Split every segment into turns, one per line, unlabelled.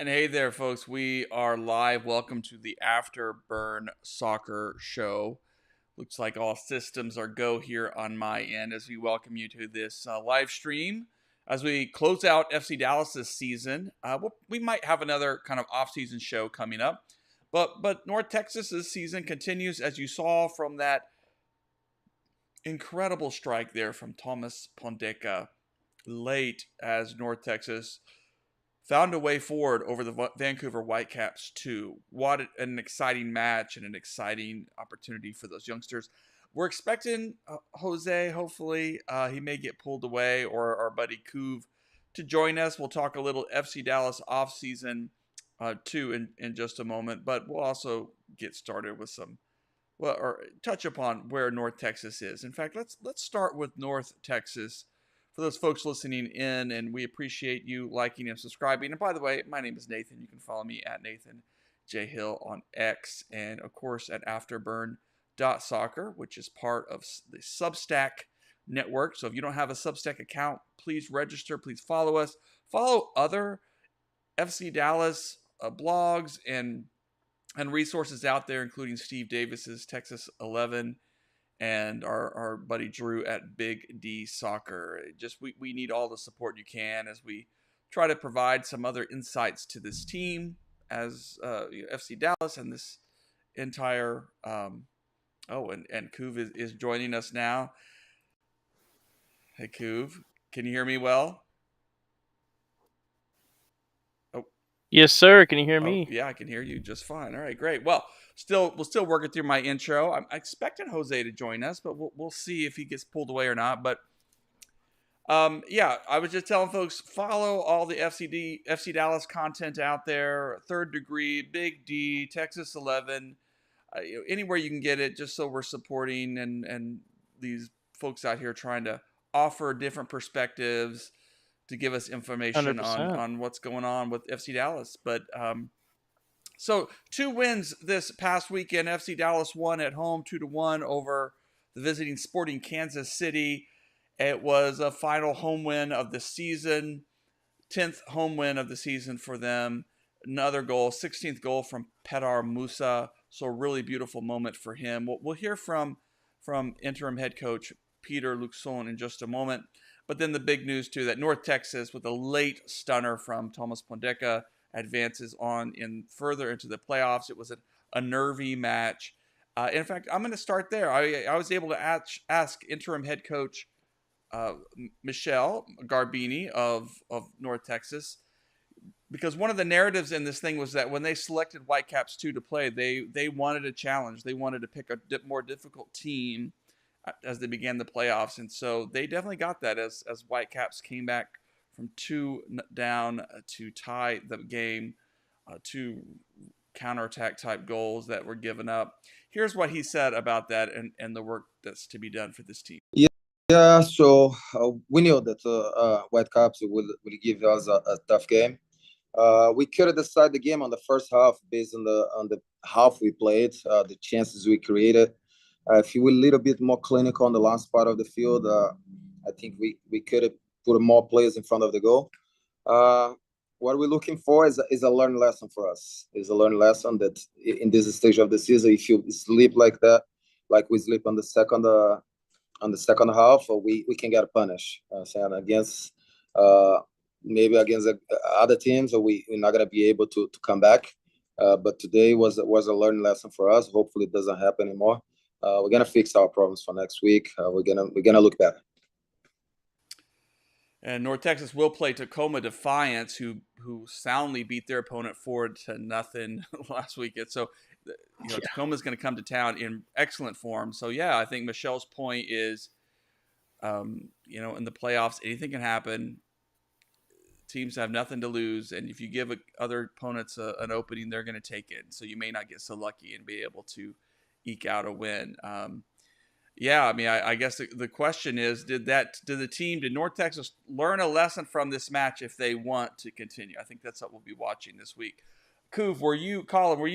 And hey there, folks. We are live. Welcome to the Afterburn Soccer Show. Looks like all systems are go here on my end as we welcome you to this live stream. As we close out FC Dallas this season, we might have another kind of off-season show coming up. But North Texas's season continues, as you saw from that incredible strike there from Tomas Pondeca late, as North Texas found a way forward over the Vancouver Whitecaps too. What an exciting match and an exciting opportunity for those youngsters. We're expecting Jose, hopefully. He may get pulled away, or our buddy Kuv to join us. We'll talk a little FC Dallas offseason too in just a moment, but we'll also get started with some, or touch upon where North Texas is. In fact, let's start with North Texas. For those folks listening in, and we appreciate you liking and subscribing. And by the way, my name is Nathan. You can follow me at Nathan J. Hill on X, and of course at Afterburn.soccer, which is part of the Substack network. So if you don't have a Substack account, please register. Please follow us. Follow other FC Dallas blogs and resources out there, including Steve Davis's Texas 11 and our buddy Drew at Big D Soccer. Just we need all the support you can as we try to provide some other insights to this team as FC Dallas and this entire and Kuv is joining us now. Hey Kuv, can you hear me well?
Yes, sir. Can you hear me?
Yeah, I can hear you just fine. All right, great. Well, we're still working through my intro. I'm expecting Jose to join us, but we'll see if he gets pulled away or not. But I was just telling folks, follow all the FC Dallas content out there. Third Degree, Big D, Texas 11, anywhere you can get it, just so we're supporting and these folks out here trying to offer different perspectives to give us information
100%.
on what's going on with FC Dallas. But so 2 wins this past weekend. FC Dallas won at home 2-1 over the visiting Sporting Kansas City. It was a final home win of the season, 10th home win of the season for them. Another goal, 16th goal from Pedar Musa. So a really beautiful moment for him. We'll hear from interim head coach Peter Luxon in just a moment. But then the big news, too, that North Texas, with a late stunner from Tomas Pondeca, advances on further into the playoffs. It was a nervy match. In fact, I'm going to start there. I was able to ask interim head coach Michelle Garbini of North Texas, because one of the narratives in this thing was that when they selected Whitecaps 2 to play, they wanted a challenge. They wanted to pick a more difficult team as they began the playoffs, and so they definitely got that as Whitecaps came back from 2 down to tie the game, 2 counterattack type goals that were given up. Here's what he said about that and the work that's to be done for this team.
Yeah, so we knew that Whitecaps will give us a tough game. We could have decided the game on the first half based on the half we played, the chances we created. If you were a little bit more clinical on the last part of the field, I think we could have put more players in front of the goal. What we're looking for is a learned lesson for us. It's a learned lesson that in this stage of the season, if you sleep like that, like we sleep on the second half, we can get punished. Saying against maybe against other teams, we're not gonna be able to come back. But today was a learned lesson for us. Hopefully, it doesn't happen anymore. We're gonna fix our problems for next week. We're gonna look better.
And North Texas will play Tacoma Defiance, who soundly beat their opponent 4-0 last weekend. So, Tacoma's going to come to town in excellent form. So, I think Michelle's point is, in the playoffs, anything can happen. Teams have nothing to lose, and if you give other opponents an opening, they're going to take it. So you may not get so lucky and be able to eke out a win. I guess the question is, did North Texas learn a lesson from this match if they want to continue? I think that's what we'll be watching this week. Kuv, Colin, were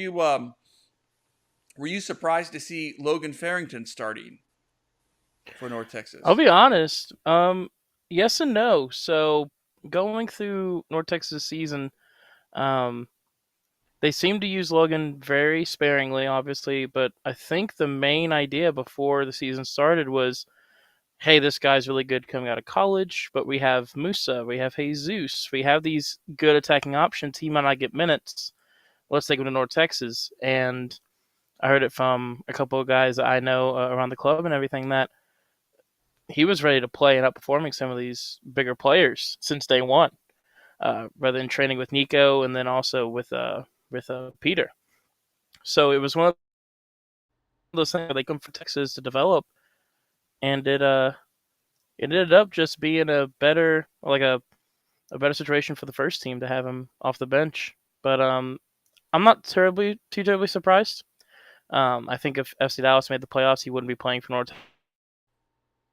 you surprised to see Logan Farrington starting for North Texas?
I'll be honest. Yes and no. So going through North Texas season, Um, they seem to use Logan very sparingly, obviously, but I think the main idea before the season started was, hey, this guy's really good coming out of college, but we have Musa, we have Jesus, we have these good attacking options. He might not get minutes. Let's take him to North Texas. And I heard it from a couple of guys that I know around the club and everything that he was ready to play and outperforming some of these bigger players since day one, rather than training with Nico and then also with Peter. So it was one of those things where they come from Texas to develop, and it ended up just being a better situation for the first team to have him off the bench. But I'm not too terribly surprised. I think if FC Dallas made the playoffs, he wouldn't be playing for North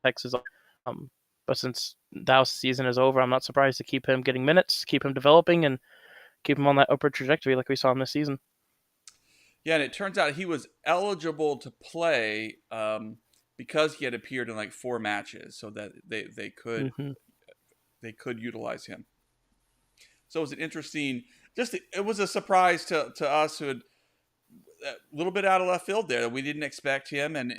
Texas. Um, but since Dallas' season is over, I'm not surprised to keep him getting minutes, keep him developing, and keep him on that upward trajectory like we saw him this season.
Yeah, and it turns out he was eligible to play because he had appeared in like 4 matches, so that they could utilize him. So it was an interesting. It was a surprise to us who had a little bit out of left field there. We didn't expect him, and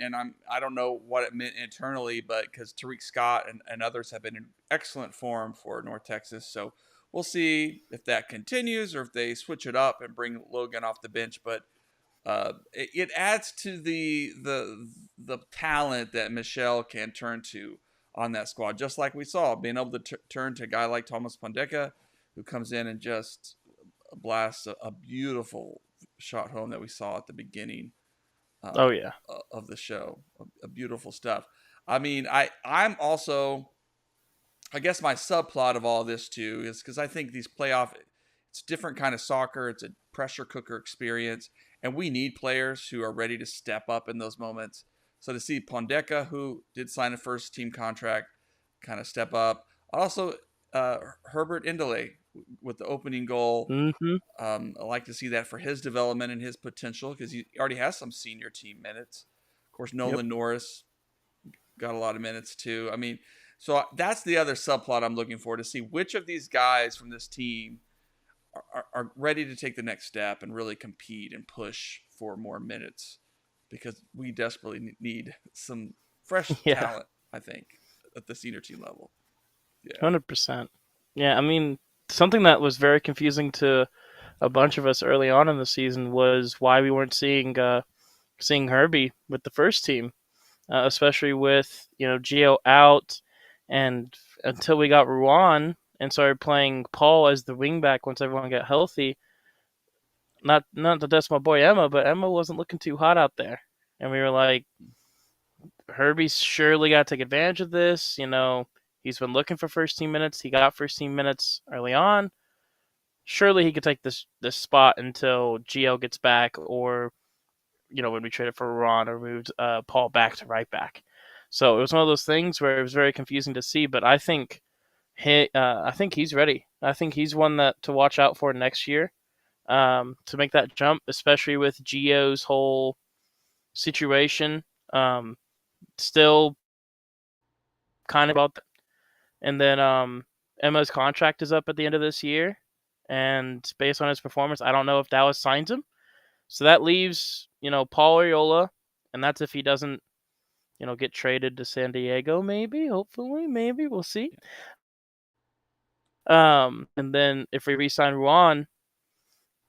I don't know what it meant internally, but because Tariq Scott and others have been in excellent form for North Texas, so we'll see if that continues or if they switch it up and bring Logan off the bench. But it adds to the talent that Michelle can turn to on that squad, just like we saw, being able to turn to a guy like Tomas Pondeca, who comes in and just blasts a beautiful shot home that we saw at the beginning
Oh yeah,
of the show. A beautiful stuff. I mean, I'm also, I guess my subplot of all this too is because I think these playoff, it's a different kind of soccer. It's a pressure cooker experience, and we need players who are ready to step up in those moments. So to see Pondeca, who did sign a first team contract, kind of step up. Also, Herbert Indele with the opening goal.
mm-hmm.
I like to see that for his development and his potential because he already has some senior team minutes. Of course,
Yep.
Nolan Norris got a lot of minutes too. I mean, so that's the other subplot I'm looking for, to see which of these guys from this team are ready to take the next step and really compete and push for more minutes, because we desperately need some fresh
Yeah,
talent, I think, at the senior team level. Yeah.
100%. Yeah, I mean, something that was very confusing to a bunch of us early on in the season was why we weren't seeing Herbie with the first team, especially with Gio out, and until we got Ruan and started playing Paul as the wingback once everyone got healthy. Not to diss my boy Emma, but Emma wasn't looking too hot out there, and we were like, Herbie's surely got to take advantage of this. He's been looking for first team minutes. He got first team minutes early on. Surely he could take this spot until Gio gets back, or when we traded for Ron or moved Paul back to right back. So it was one of those things where it was very confusing to see. But I think I think he's ready. I think he's one that to watch out for next year, to make that jump, especially with Gio's whole situation. Still kind of about, and then Emma's contract is up at the end of this year, and based on his performance, I don't know if Dallas signs him. So that leaves Paul Ariola, and that's if he doesn't get traded to San Diego. Maybe, hopefully, maybe we'll see. And then if we re-sign Ruan,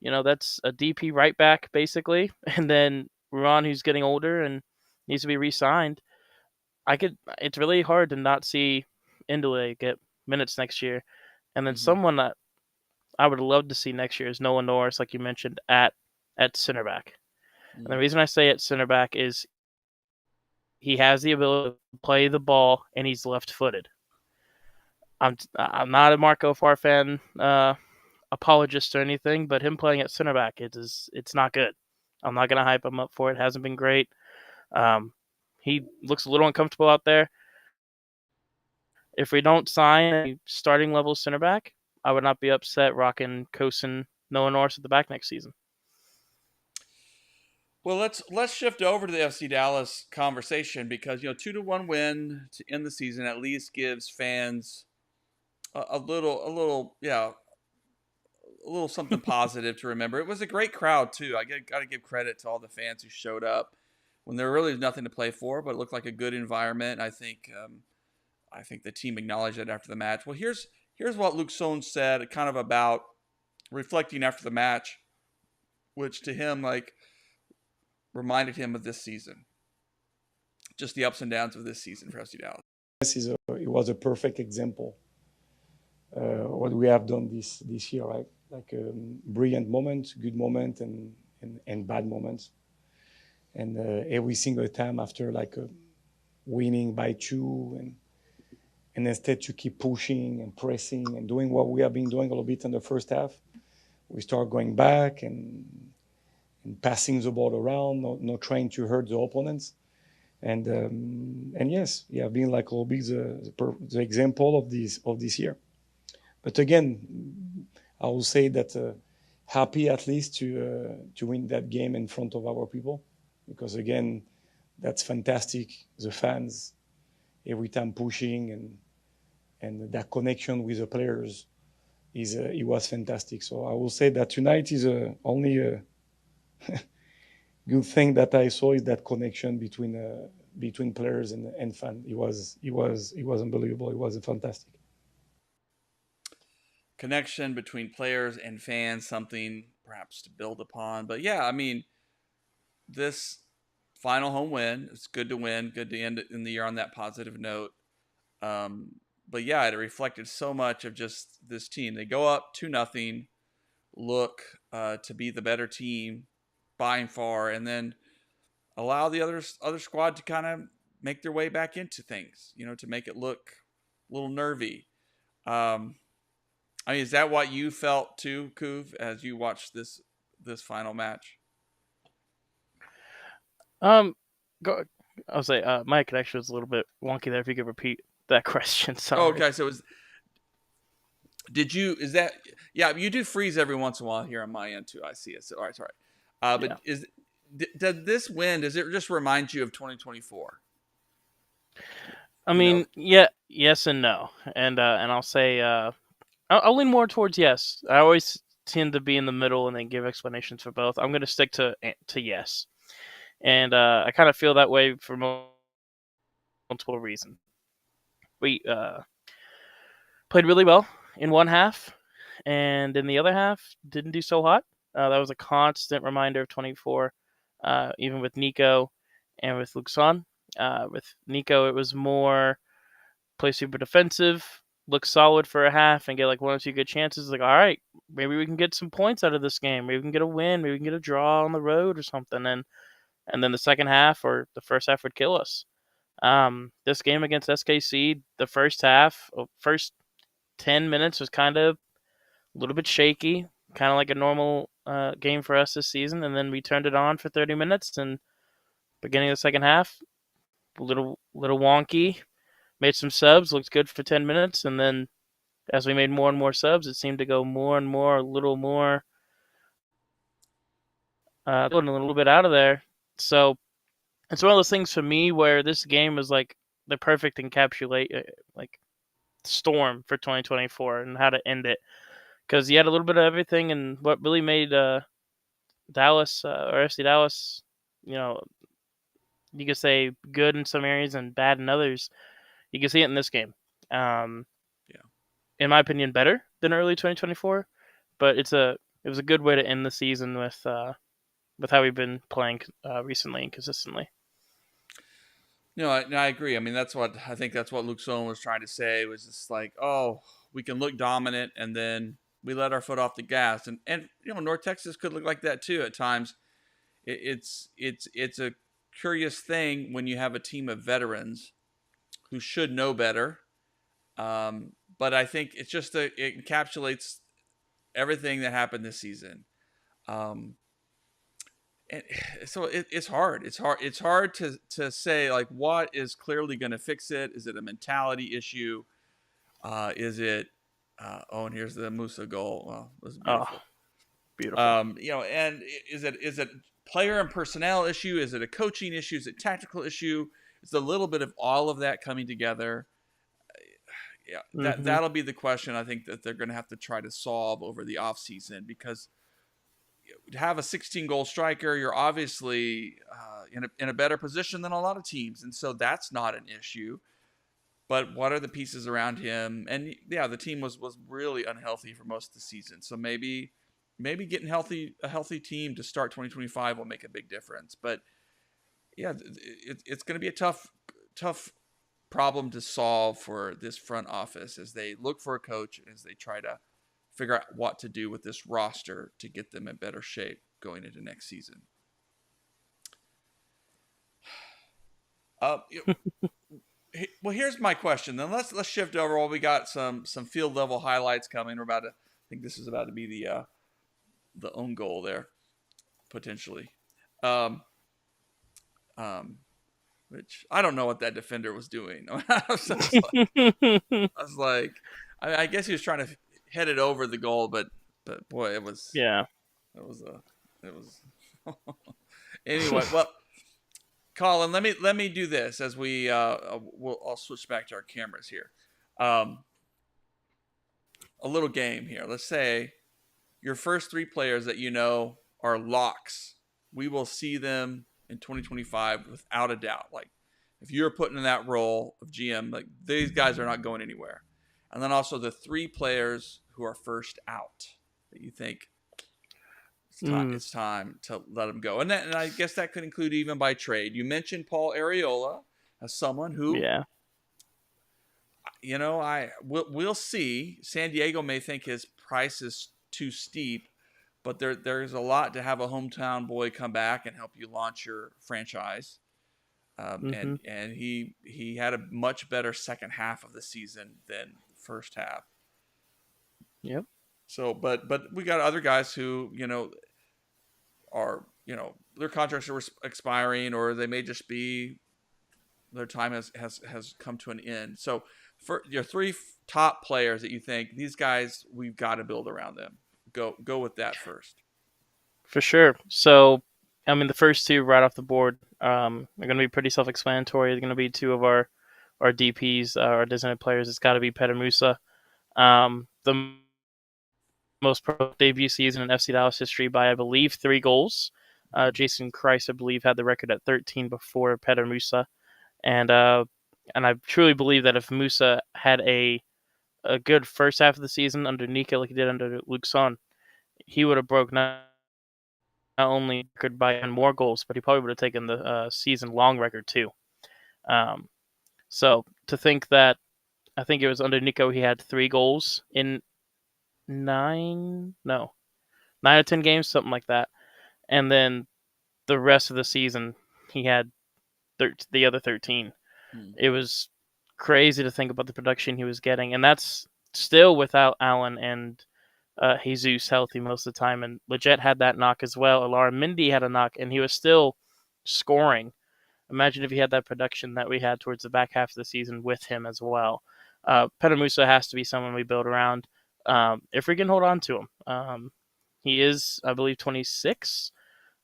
that's a DP right back basically, and then Ruan, who's getting older and needs to be re-signed. It's really hard to not see Indele get minutes next year. And then someone that I would love to see next year is Nolan Norris, like you mentioned, at center back. And the reason I say at center back is he has the ability to play the ball, and he's left-footed. I'm not a Marco Farfan apologist or anything, but him playing at center back, it's not good. I'm not gonna hype him up for it. Hasn't been great. He looks a little uncomfortable out there. If we don't sign a starting level center back, I would not be upset rocking Kosin, Noah Norris at the back next season.
Well, let's shift over to the FC Dallas conversation, because 2-1 win to end the season at least gives fans a little little something positive to remember. It was a great crowd too. I got to give credit to all the fans who showed up when there really was nothing to play for, but it looked like a good environment. I think the team acknowledged it after the match. Well, here's what Luke Sohn said, kind of about reflecting after the match, which to him like reminded him of this season, just the ups and downs of this season for FC Dallas.
It was a perfect example what we have done this year, right? Like brilliant moments, good moments, and bad moments. And every single time after like winning by 2 and instead to keep pushing and pressing and doing what we have been doing a little bit in the first half, we start going back and passing the ball around, not trying to hurt the opponents. And yes, yeah, being like will be the example of this year. But again, I will say that happy at least to win that game in front of our people, because again, that's fantastic. The fans every time pushing and that connection with the players it was fantastic. So I will say that tonight is only a good thing that I saw is that connection between players and fans. It was unbelievable. It was fantastic.
Connection between players and fans, something perhaps to build upon. But yeah, I mean, this final home win, it's good to win, good to end in the year on that positive note. But yeah, it reflected so much of just this team. They go up 2-0, look to be the better team by and far, and then allow the other squad to kind of make their way back into things, to make it look a little nervy. I mean, is that what you felt too, Kuv, as you watched this final match?
I'll say my connection was a little bit wonky there. If you could repeat that question, sorry.
Oh, okay, so you do freeze every once in a while here on my end too. I see it. So, all right, sorry. But yeah. Does this win? Does it just remind you of 2024?
I mean, yeah, yes and no, and I'll say I'll lean more towards yes. I always tend to be in the middle and then give explanations for both. I'm going to stick to yes, and I kind of feel that way for multiple reasons. We played really well in one half, and in the other half didn't do so hot. That was a constant reminder of 24, even with Nico and with Luxon. With Nico, it was more play super defensive, look solid for a half, and get like 1 or 2 good chances. Like, all right, maybe we can get some points out of this game. Maybe we can get a win. Maybe we can get a draw on the road or something. And then the second half or the first half would kill us. This game against SKC, the first 10 minutes was kind of a little bit shaky, kind of like a normal game for us this season. And then we turned it on for 30 minutes, and beginning of the second half, a little wonky. Made some subs, looked good for 10 minutes, and then as we made more and more subs, it seemed to go more and more, a little more, a little bit out of there. So it's one of those things for me where this game was like the perfect like storm for 2024 and how to end it, because you had a little bit of everything, and what really made Dallas or FC Dallas, you could say good in some areas and bad in others. You can see it in this game. In my opinion, better than early 2024, but it was a good way to end the season with how we've been playing recently and consistently.
I agree. I mean, that's what Luke Sohn was trying to say. It was just like, oh, we can look dominant, and then we let our foot off the gas, and North Texas could look like that too at times. It's a curious thing when you have a team of veterans who should know better. But I think it's just it encapsulates everything that happened this season. And so it's hard. It's hard to say like what is clearly going to fix it. Is it a mentality issue? Is it? And here's the Musa goal. Well, it was beautiful.
Beautiful.
And is it player and personnel issue? Is it a coaching issue? Is it tactical issue? It's a little bit of all of that coming together. yeah,
Mm-hmm.
that'll be the question I think that they're going to have to try to solve over the offseason, because to have a 16-goal striker, you're obviously in a better position than a lot of teams, and so that's not an issue. But what are the pieces around him? And yeah, the team was really unhealthy for most of the season, so maybe getting a healthy team to start 2025 will make a big difference. But yeah, it's going to be a tough problem to solve for this front office as they look for a coach, as they try to figure out what to do with this roster to get them in better shape going into next season. Well, here's my question. Then let's shift over. Well, we got some field level highlights coming. We're about to. I think this is about to be the own goal there, potentially. Um, which I don't know what that defender was doing. I guess he was trying to head it over the goal, but boy, it was
Yeah.
it was anyway. Well, Colin, let me do this as I'll switch back to our cameras here. A little game here. Let's say your first three players that you know are locks. We will see them in 2025 without a doubt. Like, if you're putting in that role of GM, like, these guys are not going anywhere. And then also the three players who are first out that you think it's time to let them go. And I guess that could include even by trade. You mentioned Paul Arriola as someone who,
Yeah.
you know, we'll see. San Diego may think his price is too steep, but there's a lot to have a hometown boy come back and help you launch your franchise. And he had a much better second half of the season than first half.
Yep.
So, but we got other guys who, are, their contracts are expiring, or they may just be their time has come to an end. So, for your three top players that you think, these guys, we've got to build around them. Go with that first.
For sure. So, I mean, the first two right off the board are going to be pretty self-explanatory. They're going to be two of our DPs, our designated players. It's got to be Petter Musa. The most pro debut season in FC Dallas history by, I believe, 3 goals. Jason Kreis, I believe, had the record at 13 before Petter Musa. And I truly believe that if Musa had a good first half of the season under Nika like he did under Luxon, he would have broke not only record by more goals, but he probably would have taken the season-long record too. So to think that, I think it was under Nico, he had 3 goals in 9 or 10 games, something like that. And then the rest of the season, he had the other 13. It was crazy to think about the production he was getting. And that's still without Allen and Jesus healthy most of the time. And Leggett had that knock as well. Alara Mindy had a knock, and he was still scoring. Imagine if he had that production that we had towards the back half of the season with him as well. Petter Musa has to be someone we build around if we can hold on to him. He is, I believe, 26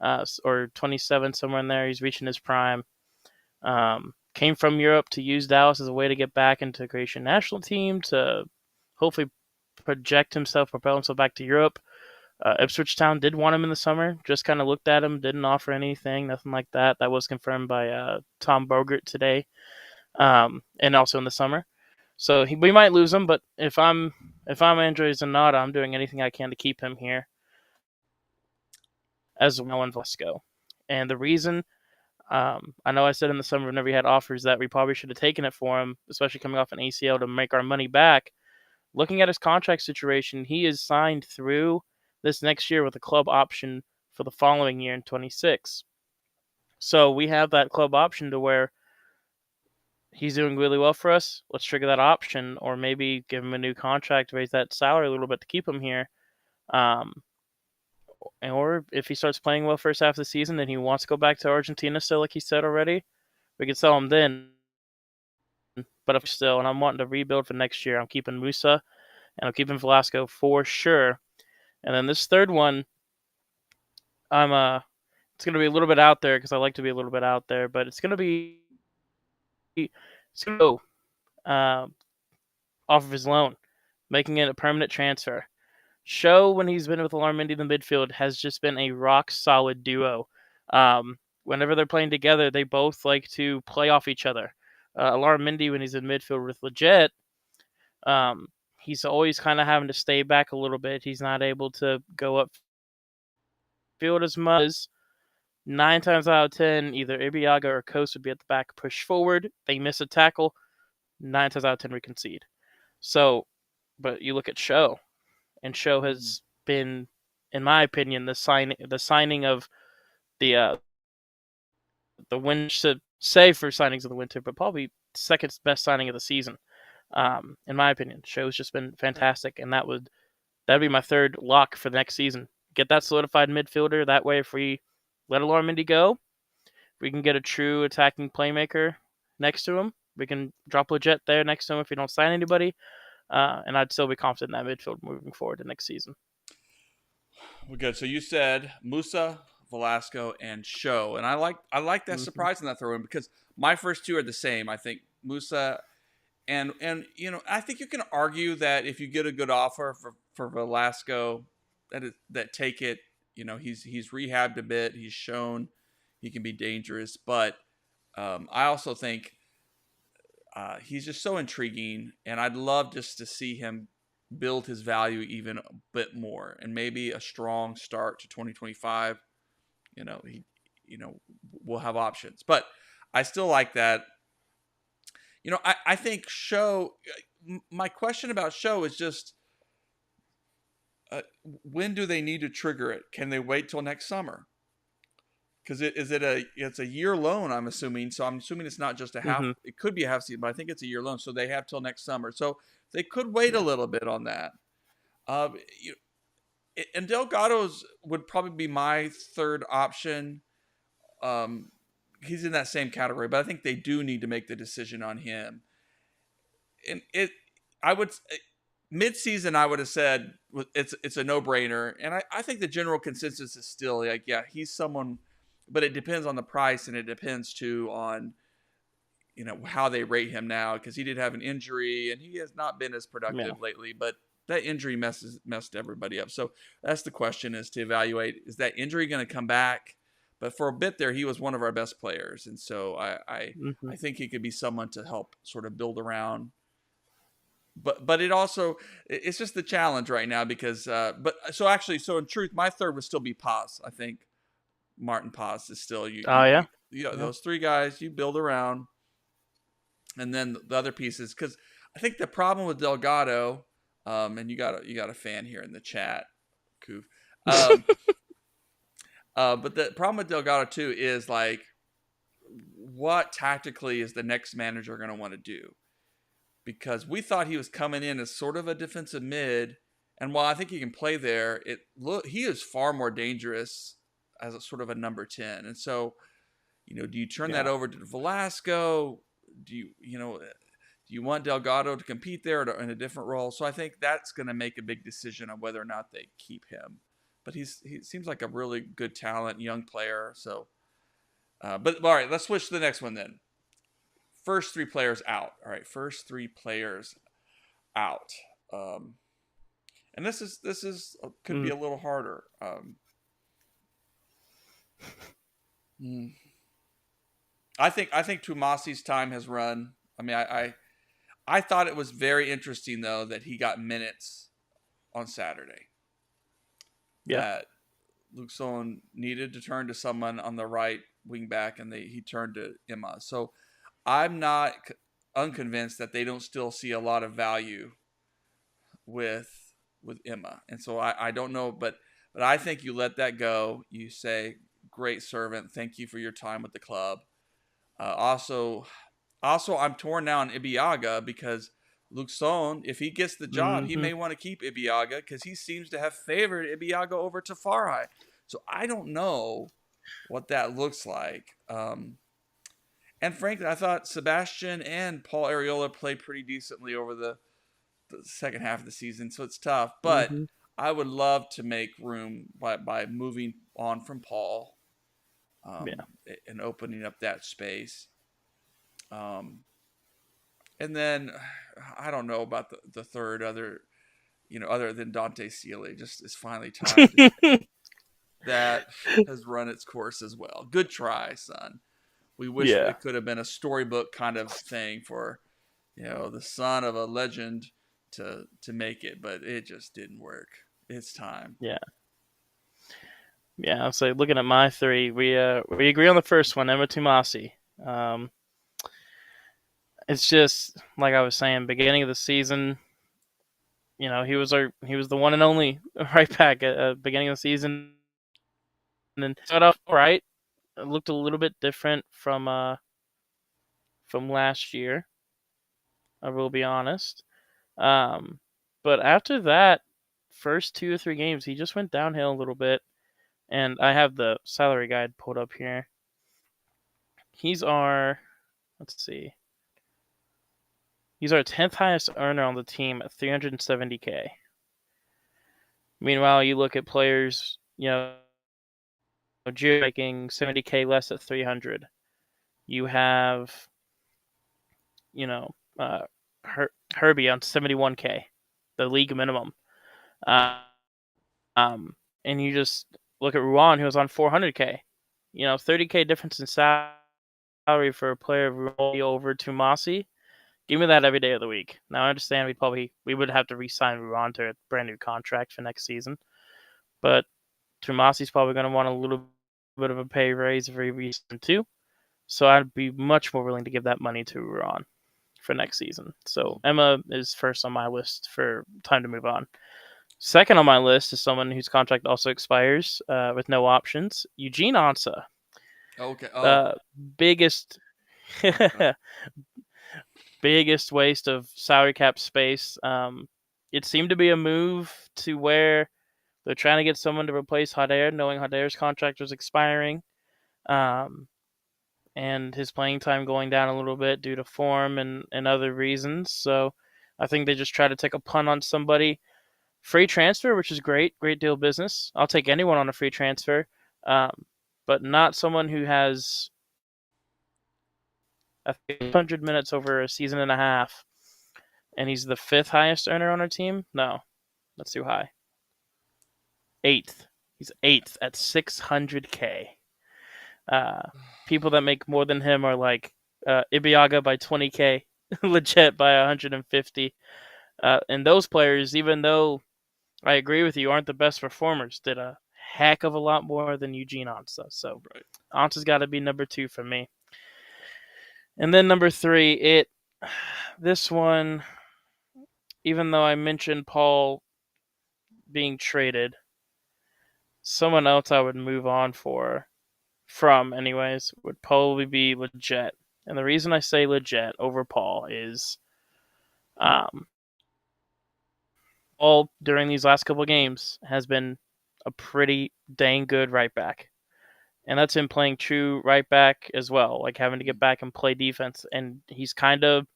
or 27, somewhere in there. He's reaching his prime. Came from Europe to use Dallas as a way to get back into the Croatian national team, to hopefully propel himself back to Europe. Ipswich Town did want him in the summer, just kind of looked at him, didn't offer anything, nothing like that. That was confirmed by Tom Bogert today, and also in the summer. So we might lose him, but if I'm Andrej Zanata, I'm doing anything I can to keep him here as well in Velasco. And the reason, I know I said in the summer whenever we had offers that we probably should have taken it for him, especially coming off an ACL, to make our money back. Looking at his contract situation, he is signed through this next year with a club option for the following year in 26. So we have that club option to where he's doing really well for us. Let's trigger that option, or maybe give him a new contract, raise that salary a little bit to keep him here. Or if he starts playing well first half of the season, then he wants to go back to Argentina still, like he said already, we could sell him then. But if still, and I'm wanting to rebuild for next year, I'm keeping Musa, and I'm keeping Velasco for sure. And then this third one, it's going to be a little bit out there because I like to be a little bit out there, but it's going to go off of his loan, making it a permanent transfer. Show, when he's been with Alarmindi in the midfield, has just been a rock-solid duo. Whenever they're playing together, they both like to play off each other. Alarmindi, when he's in midfield with Legit, he's always kind of having to stay back a little bit. He's not able to go up field as much as 9 times out of 10, either Ibiaga or Coast would be at the back, push forward. They miss a tackle. 9 times out of 10, we concede. So, but you look at Show, and Show has been, in my opinion, the signing of the win, to say for signings of the winter, but probably second best signing of the season. In my opinion, Show's just been fantastic, and that'd be my third lock for the next season. Get that solidified midfielder. That way, if we let Alarmindi go, we can get a true attacking playmaker next to him. We can drop Legit there next to him if we don't sign anybody. And I'd still be confident in that midfield moving forward to next season.
Well, good. So you said Musa, Velasco, and Show, and I like that surprise in that throw in, because my first two are the same. I think Musa and I think you can argue that if you get a good offer for Velasco, that take it. He's rehabbed a bit. He's shown he can be dangerous, but I also think he's just so intriguing, and I'd love just to see him build his value even a bit more, and maybe a strong start to 2025. We'll have options, but I still like that. I think Show. My question about Show is just, when do they need to trigger it? Can they wait till next summer? Because it's a year loan, I'm assuming. So I'm assuming it's not just a half. It could be a half season, but I think it's a year loan. So they have till next summer. So they could wait a little bit on that. And Delgado's would probably be my third option. He's in that same category, but I think they do need to make the decision on him. And mid-season, I would have said it's a no-brainer. And I think the general consensus is still like, yeah, he's someone, but it depends on the price, and it depends too on how they rate him now, because he did have an injury and he has not been as productive lately, but that injury messed everybody up. So that's the question, is to evaluate, is that injury going to come back? But for a bit there, he was one of our best players. And so I think he could be someone to help sort of build around. But it's just the challenge right now, because so in truth, my third would still be Paz. I think Martin Paz is still those three guys you build around, and then the other pieces, because I think the problem with Delgado, and you got a fan here in the chat, Koof. But the problem with Delgado too is, like, what tactically is the next manager going to want to do? Because we thought he was coming in as sort of a defensive mid, and while I think he can play there, he is far more dangerous as a sort of a number 10. And so, do you turn that over to Velasco? Do you want Delgado to compete there in a different role? So I think that's going to make a big decision on whether or not they keep him. But he seems like a really good talent, young player. So, but all right, let's switch to the next one then. First three players out. All right, first three players out. And this could be a little harder. I think Tumasi's time has run. I mean, I thought it was very interesting though that he got minutes on Saturday. Yeah. That Luxon needed to turn to someone on the right wing back, and he turned to Emma. So I'm not unconvinced that they don't still see a lot of value with Emma. And so I don't know, but I think you let that go. You say, great servant, thank you for your time with the club. Also, I'm torn now on Ibiaga, because Luxon, if he gets the job, he may want to keep Ibiaga, because he seems to have favored Ibiaga over Tafarai. So I don't know what that looks like. And frankly, I thought Sebastian and Paul Areola played pretty decently over the second half of the season, so it's tough. But I would love to make room by moving on from Paul and opening up that space. And then I don't know about the third other than Dante Sealy. Just it's finally time that has run its course as well. Good try, son. We wish
Yeah.
it could have been a storybook kind of thing for the son of a legend to make it, but it just didn't work. It's time.
Yeah. Yeah, so looking at my three, we agree on the first one, Emma Tomasi. It's just like I was saying, beginning of the season, he was the one and only right back at beginning of the season, and then started off all right. It looked a little bit different from last year. I will be honest. But after that, first 2 or 3 games, he just went downhill a little bit. And I have the salary guide pulled up here. He's our 10th highest earner on the team at $370K. Meanwhile, you look at players, Gio making $70K less at $300. You have, Herbie on $71K, the league minimum. And you just look at Ruan, who was on $400K. $30K difference in salary for a player of Ruan over Tomasi. Give me that every day of the week. Now I understand we would have to re-sign Ruan to a brand new contract for next season, but Tomasi's probably going to want a little bit of a pay raise if he re-signs too. So I'd be much more willing to give that money to Ruan for next season. So Emma is first on my list for time to move on. Second on my list is someone whose contract also expires with no options. Eugene Ansah.
Okay.
Biggest biggest waste of salary cap space. It seemed to be a move to where they're trying to get someone to replace Hader, knowing Hader's contract was expiring, and his playing time going down a little bit due to form and other reasons. So I think they just try to take a punt on somebody. Free transfer, which is great deal of business. I'll take anyone on a free transfer, but not someone who has 100 minutes over a season and a half, and he's the 5th highest earner on our team. No, that's too high. 8th. He's 8th at $600K. People that make more than him are like Ibiaga by $20K, Legit by $150. And those players, even though I agree with you, aren't the best performers, did a heck of a lot more than Eugene Ansah. So Ansah's got to be number 2 for me. And then number 3, this one, even though I mentioned Paul being traded, someone else I would move on from anyways, would probably be Legit. And the reason I say Legit over Paul is Paul, during these last couple of games, has been a pretty dang good right back. And that's him playing true right back as well, like having to get back and play defense. And he's kind of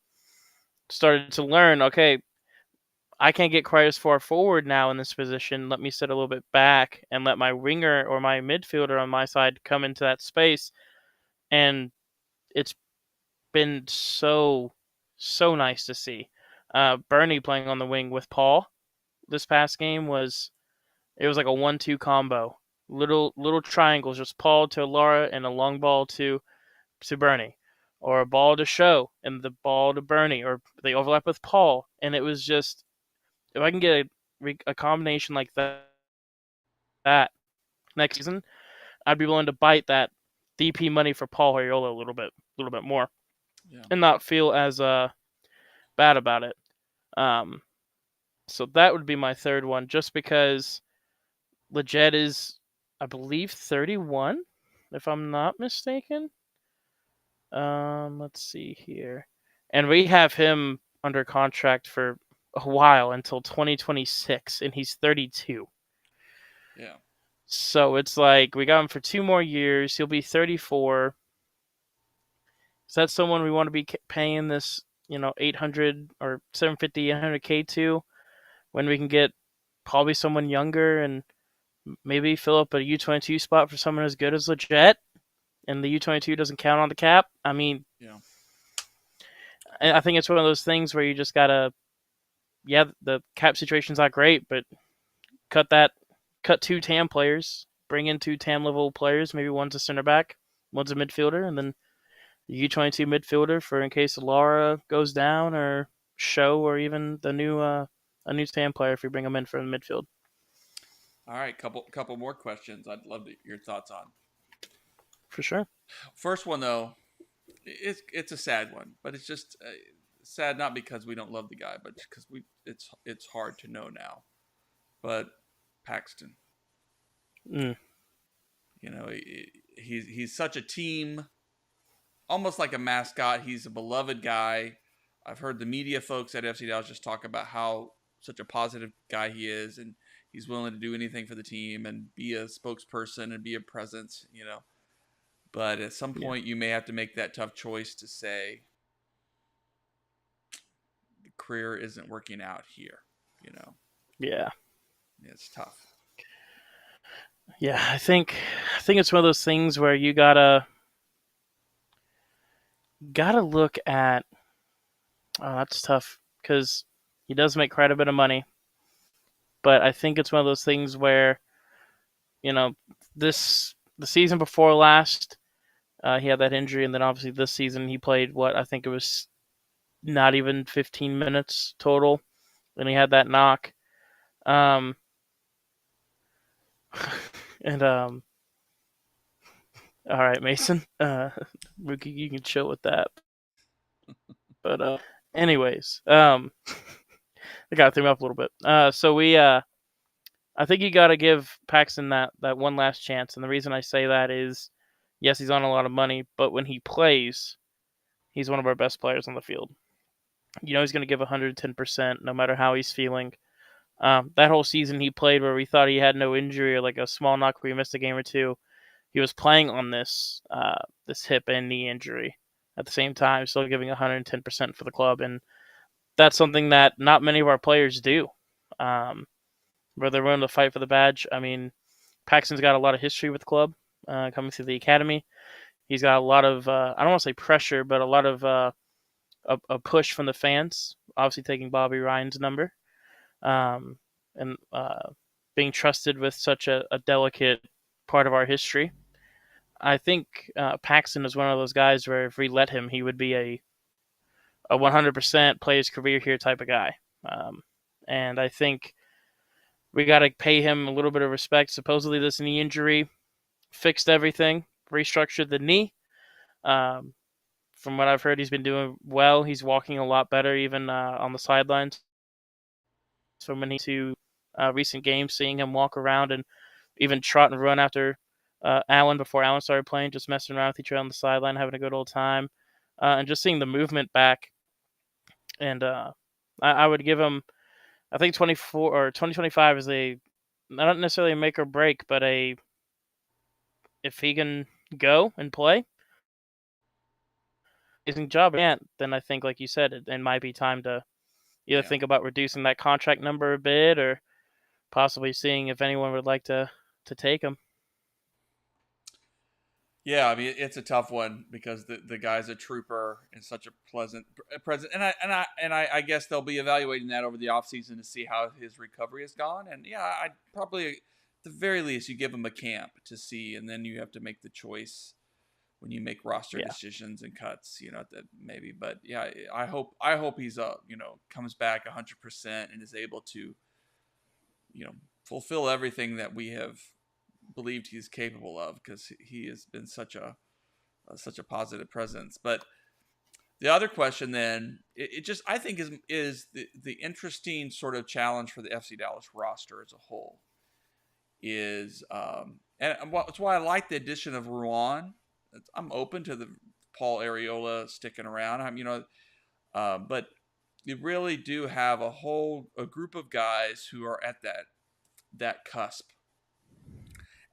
started to learn, okay, I can't get quite as far forward now in this position. Let me sit a little bit back and let my winger or my midfielder on my side come into that space. And it's been so nice to see. Bernie playing on the wing with Paul this past game was like a 1-2 combo. Little triangles, just Paul to Laura and a long ball to Bernie, or a ball to Show and the ball to Bernie, or they overlap with Paul. And it was just, if I can get a combination like that next season, I'd be willing to bite that DP money for Paul Horiola a little bit more, and not feel as bad about it. So that would be my third one, just because Legit is, I believe, 31, if I'm not mistaken. Let's see here, and we have him under contract for a while until 2026, and he's 32.
Yeah.
So it's like we got him for 2 more years. He'll be 34. Is that someone we want to be paying this, 800 or 750, 800K to, when we can get probably someone younger and maybe fill up a U22 spot for someone as good as Legit, and the U22 doesn't count on the cap? I mean, I think it's one of those things where you just gotta, the cap situation's not great, but cut 2 TAM players, bring in 2 TAM level players, maybe one's a center back, one's a midfielder, and then the U22 midfielder for in case Lara goes down, or Show, or even the new a new TAM player if you bring them in from the midfield.
All right, couple more questions I'd love your thoughts on.
For sure.
First one though, it's a sad one, but it's just sad not because we don't love the guy, but because it's hard to know now. But Paxton,
Mm.
you know, he's such a team, almost like a mascot. He's a beloved guy. I've heard the media folks at FC Dallas just talk about how such a positive guy he is, and he's willing to do anything for the team and be a spokesperson and be a presence, you know. But at some point, you may have to make that tough choice to say the career isn't working out here, you know.
Yeah.
It's tough.
Yeah, I think it's one of those things where you gotta look at. Oh, that's tough because he does make quite a bit of money, but I think it's one of those things where, you know, the season before last, he had that injury, and then obviously this season he played I think it was not even 15 minutes total, and he had that knock. And all right, Mason, you can chill with that. But anyways, I gotta throw me up a little bit. So I think you gotta give Paxton that one last chance, and the reason I say that is, yes, he's on a lot of money, but when he plays, he's one of our best players on the field. You know he's gonna give 110% no matter how he's feeling. That whole season he played where we thought he had no injury or like a small knock where he missed a game or two, he was playing on this hip and knee injury at the same time, still giving 110% for the club, and that's something that not many of our players do. Where they're willing to fight for the badge. I mean, Paxton's got a lot of history with the club, coming through the academy. He's got a lot of I don't want to say pressure, but a lot of a push from the fans. Obviously, taking Bobby Ryan's number, and being trusted with such a delicate part of our history. I think Paxton is one of those guys where if we let him, he would be a 100% play his career here type of guy. And I think we got to pay him a little bit of respect. Supposedly this knee injury fixed everything, restructured the knee. From what I've heard, he's been doing well. He's walking a lot better, even on the sidelines. From when to recent games, seeing him walk around and even trot and run after Allen before Allen started playing, just messing around with each other on the sideline, having a good old time, and just seeing the movement back. And I would give him, I think 24 or 2025 is not necessarily a make or break, but if he can go and play, amazing job. Then I think, like you said, it might be time to either think about reducing that contract number a bit, or possibly seeing if anyone would like to take him.
Yeah, I mean it's a tough one because the guy's a trooper and such a pleasant present, and I guess they'll be evaluating that over the offseason to see how his recovery has gone. And yeah, I'd probably at the very least you give him a camp to see, and then you have to make the choice when you make roster decisions and cuts, you know, that maybe. But yeah, I hope he's comes back 100% and is able to, you know, fulfill everything that we have believed he's capable of, because he has been such a positive presence. But the other question then, it just I think is the interesting sort of challenge for the FC Dallas roster as a whole is, and that's why I like the addition of Ruan. I'm open to the Paul Areola sticking around. But you really do have a group of guys who are at that cusp.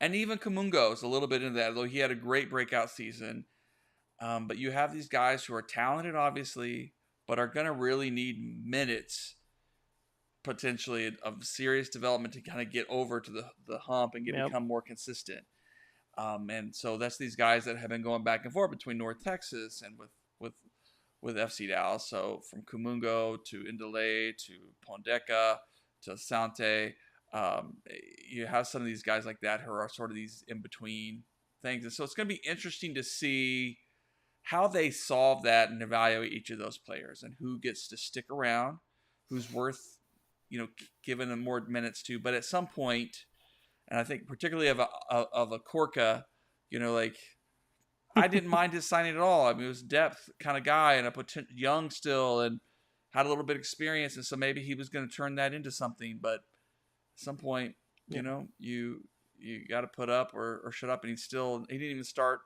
And even Kamungo is a little bit into that, though he had a great breakout season. But you have these guys who are talented, obviously, but are going to really need minutes, potentially, of serious development to kind of get over to the hump and become more consistent. And so that's these guys that have been going back and forth between North Texas and with FC Dallas. So from Kumungo to Indele to Pondeca to Sante, you have some of these guys like that who are sort of these in between things, and so it's going to be interesting to see how they solve that and evaluate each of those players and who gets to stick around, who's worth giving them more minutes to. But at some point, and I think particularly of a Corca, like I didn't mind his signing at all. I mean, it was a depth kind of guy and young still and had a little bit of experience, and so maybe he was going to turn that into something. But at some point, you got to put up or shut up. And he didn't even start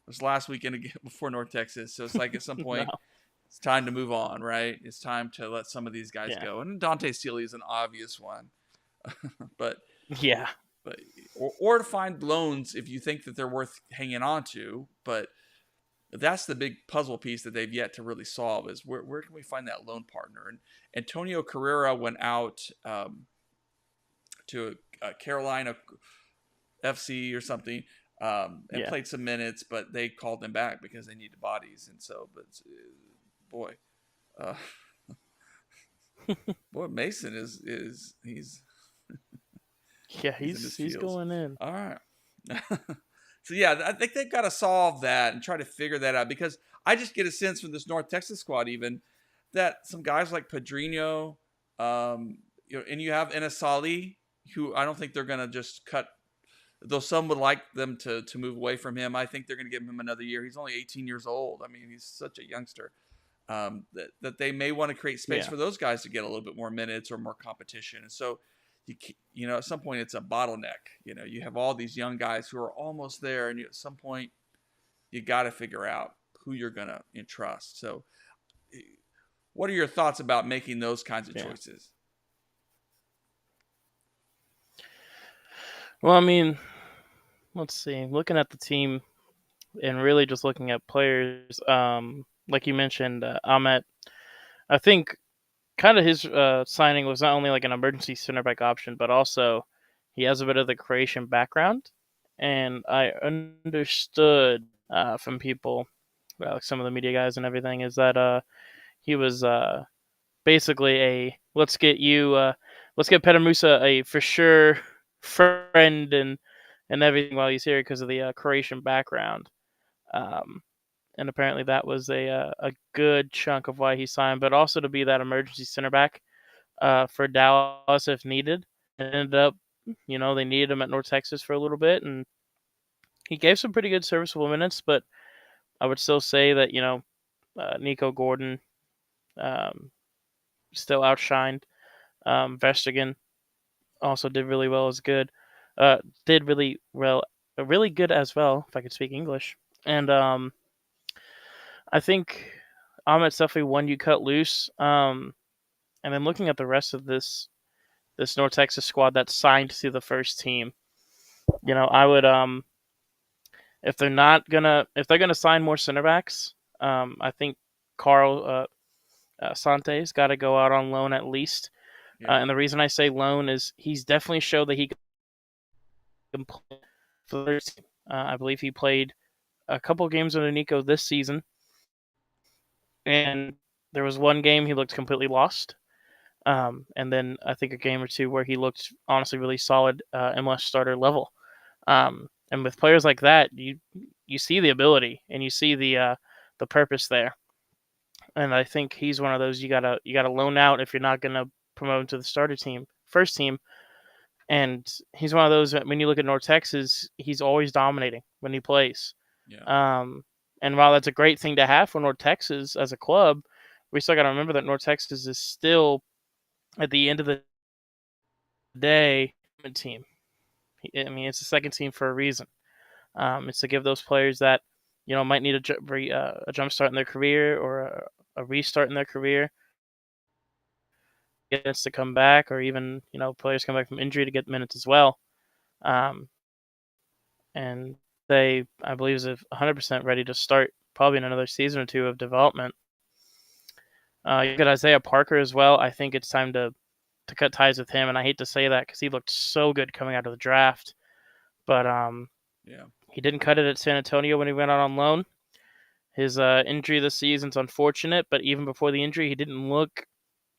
this last weekend again before North Texas. So it's like at some point, It's time to move on, right? It's time to let some of these guys go. And Dante Sealy is an obvious one, but or to find loans if you think that they're worth hanging on to. But that's the big puzzle piece that they've yet to really solve is where can we find that loan partner? And Antonio Carrera went out to Carolina FC or something and played some minutes, but they called him back because they needed bodies. And so, but boy, Mason is he's
he's going in.
All right. So yeah, I think they've got to solve that and try to figure that out, because I just get a sense from this North Texas squad even that some guys like Padrino, and you have Enesali, who I don't think they're going to just cut, though some would like them to move away from him. I think they're going to give him another year. He's only 18 years old. I mean, he's such a youngster. That they may want to create space for those guys to get a little bit more minutes or more competition. And so, at some point it's a bottleneck. You have all these young guys who are almost there, and at some point you got to figure out who you're going to entrust. So what are your thoughts about making those kinds of choices?
Well, I mean, let's see. Looking at the team and really just looking at players, like you mentioned, Ahmet, I think kind of his signing was not only like an emergency center back option, but also he has a bit of the Croatian background. And I understood from people, like some of the media guys and everything, is that he was basically let's get Petar Musa a for sure friend and everything while he's here because of the Croatian background. And apparently that was a good chunk of why he signed, but also to be that emergency center back for Dallas if needed. And ended up, they needed him at North Texas for a little bit, and he gave some pretty good serviceable minutes. But I would still say that Nico Gordon still outshined. Vestagen also did really well as good. Did really good as well, if I could speak English. And I think Ahmet's definitely one you cut loose. And then looking at the rest of this North Texas squad that's signed to the first team, I would if they're gonna sign more center backs, I think Carl Sante's got to go out on loan at least. And the reason I say loan is he's definitely showed that he can play for the first team. I believe he played a couple games under Nico this season. And there was one game he looked completely lost. And then I think a game or two where he looked honestly really solid MLS starter level. And with players like that, you see the ability and you see the purpose there. And I think he's one of those you gotta loan out if you're not gonna promote him to the first team. And he's one of those that when you look at North Texas, he's always dominating when he plays. And while that's a great thing to have for North Texas as a club, we still got to remember that North Texas is still, at the end of the day, a team. I mean, it's a second team for a reason. It's to give those players that might need a jump start in their career or a restart in their career, gets to come back, or even players come back from injury to get minutes as well. And they, I believe, is 100% ready to start probably in another season or two of development. You got Isaiah Parker as well. I think it's time to cut ties with him, and I hate to say that because he looked so good coming out of the draft, but he didn't cut it at San Antonio when he went out on loan. His injury this season's unfortunate, but even before the injury, he didn't look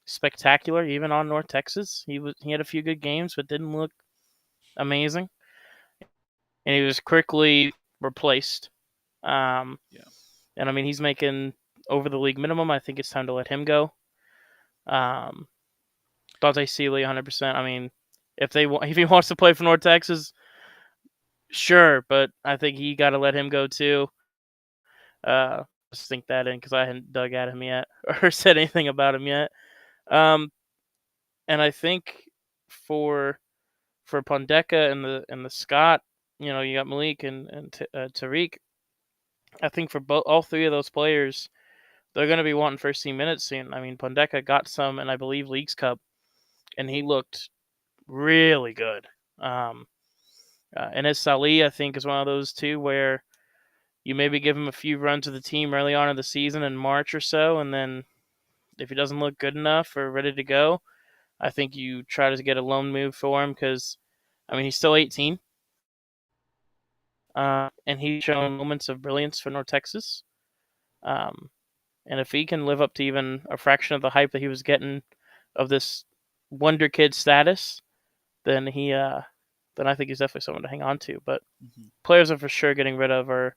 spectacular. Even on North Texas, he had a few good games, but didn't look amazing. And he was quickly replaced. And I mean, he's making over the league minimum. I think it's time to let him go. Dante Seeley, 100%. I mean, if he wants to play for North Texas, sure, but I think he got to let him go too. Just think that in because I hadn't dug at him yet or said anything about him yet. And I think for Pondeca and the Scott, you know, you got Malik and Tariq. I think for all three of those players, they're going to be wanting first team minutes soon. I mean, Pondeca got some, and I believe Leagues Cup, and he looked really good. And as Salih, I think, is one of those two where you maybe give him a few runs with the team early on in the season in March or so, and then if he doesn't look good enough or ready to go, I think you try to get a loan move for him because, I mean, he's still 18. And he's shown moments of brilliance for North Texas. And if he can live up to even a fraction of the hype that he was getting of this wonder kid status, then I think he's definitely someone to hang on to. But players are for sure getting rid of are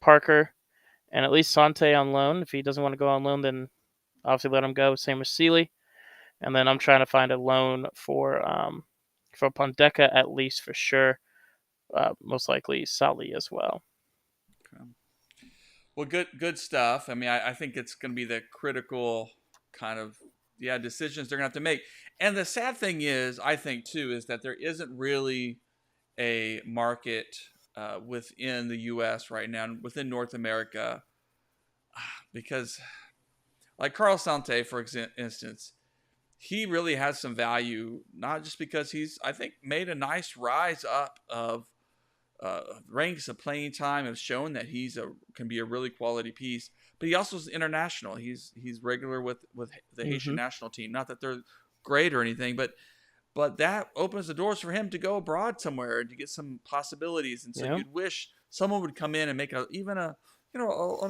Parker and at least Sante on loan. If he doesn't want to go on loan, then obviously let him go. Same with Seeley. And then I'm trying to find a loan for Pondeca at least for sure. Most likely Salih as well.
Okay. Well, good stuff. I mean, I think it's going to be the critical kind of decisions they're going to have to make. And the sad thing is, I think too, is that there isn't really a market within the U.S. right now, within North America, because like Carl Sante, for instance, he really has some value, not just because he's, I think, made a nice rise up of ranks of playing time, have shown that can be a really quality piece, but he also is international. He's regular with the Haitian national team. Not that they're great or anything, but that opens the doors for him to go abroad somewhere and to get some possibilities. And so you'd wish someone would come in and make an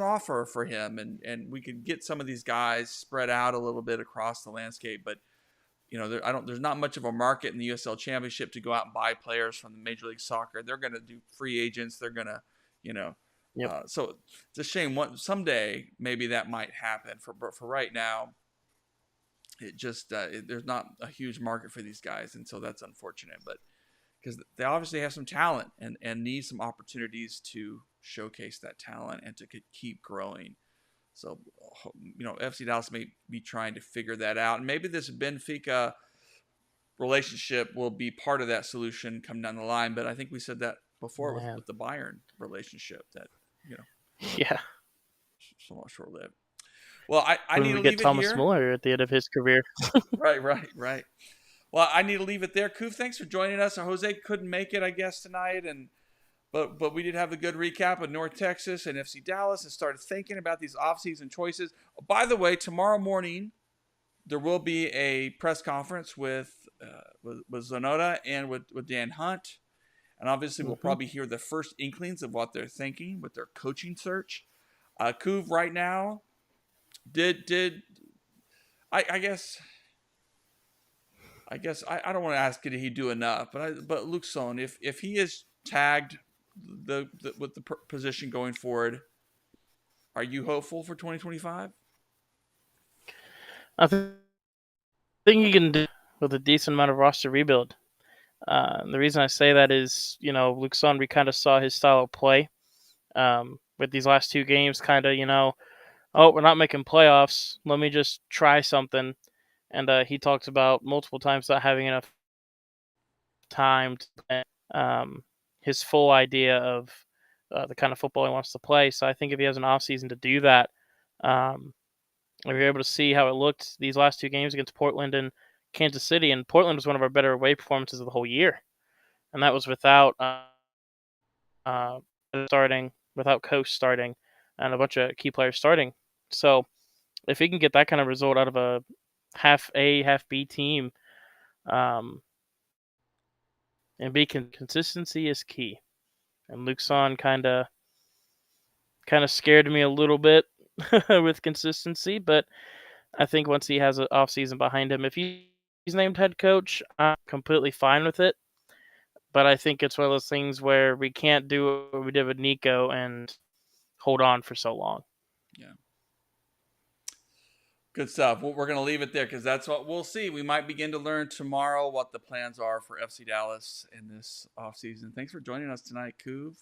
offer for him, and we could get some of these guys spread out a little bit across the landscape. But there's not much of a market in the USL Championship to go out and buy players from the Major League Soccer. They're going to do free agents. They're going to, so it's a shame. Someday maybe that might happen. For right now, it just there's not a huge market for these guys, and so that's unfortunate. But because they obviously have some talent and need some opportunities to showcase that talent and to keep growing. So, FC Dallas may be trying to figure that out. And maybe this Benfica relationship will be part of that solution come down the line. But I think we said that before with the Bayern relationship that, somewhat short-lived. Well, I need to leave it here.
Thomas Muller at the end of his career.
Right. Well, I need to leave it there. Kuf, thanks for joining us. Jose couldn't make it, I guess, tonight. But we did have a good recap of North Texas and FC Dallas and started thinking about these offseason choices. By the way, tomorrow morning, there will be a press conference with Zanotta and with Dan Hunt. And obviously, we'll probably hear the first inklings of what they're thinking with their coaching search. Kuv, right now, I guess I don't want to ask did he do enough, but Luxon, if he is tagged with the position going forward, are you hopeful for 2025?
I think you can do with a decent amount of roster rebuild. The reason I say that is, Luxon, we kind of saw his style of play with these last two games, kind of, we're not making playoffs. Let me just try something. And he talks about multiple times not having enough time to play his full idea of the kind of football he wants to play. So I think if he has an offseason to do that, we were able to see how it looked these last two games against Portland and Kansas City. And Portland was one of our better away performances of the whole year. And that was without without Coach starting, and a bunch of key players starting. So if he can get that kind of result out of a half A, half B team, and consistency is key. And Luxon kind of scared me a little bit with consistency, but I think once he has an offseason behind him, if he's named head coach, I'm completely fine with it. But I think it's one of those things where we can't do what we did with Nico and hold on for so long.
Yeah. Good stuff. Well, we're going to leave it there because that's what we'll see. We might begin to learn tomorrow what the plans are for FC Dallas in this offseason. Thanks for joining us tonight, Kuv.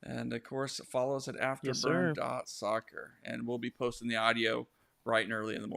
And, of course, follow us at afterburn.soccer. And we'll be posting the audio bright and early in the morning.